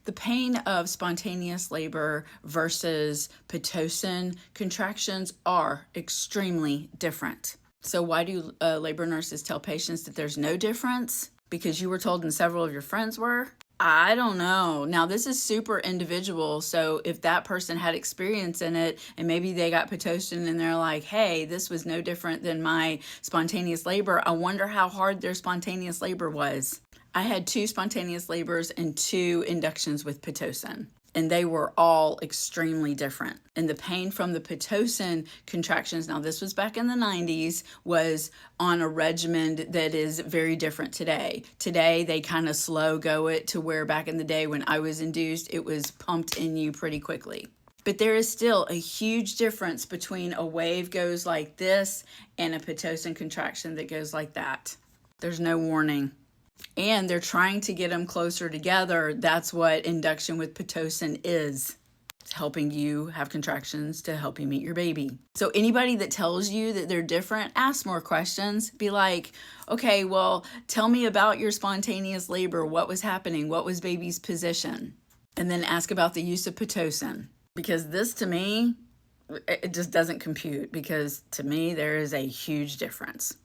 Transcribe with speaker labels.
Speaker 1: The pain of spontaneous labor versus pitocin contractions are extremely different. So why do labor nurses tell patients that there's no difference? Because you were told and several of your friends were? I don't know. Now, this is super individual. So if that person had experience in it and maybe they got pitocin and they're like, hey, this was no different than my spontaneous labor, I wonder how hard their spontaneous labor was. I had 2 spontaneous labors and 2 inductions with pitocin, and they were all extremely different. And the pain from the pitocin contractions, now this was back in the 90s, was on a regimen that is very different today. Today, they kind of slow go it to where back in the day when I was induced, it was pumped in you pretty quickly. But there is still a huge difference between a wave goes like this and a pitocin contraction that goes like that. There's no warning. And they're trying to get them closer together. That's what induction with pitocin is. It's helping you have contractions to help you meet your baby. So anybody that tells you that they're different, ask more questions. Be like, okay, well, tell me about your spontaneous labor. What was happening? What was baby's position? And then ask about the use of pitocin. Because this, to me, it just doesn't compute. Because to me, there is a huge difference.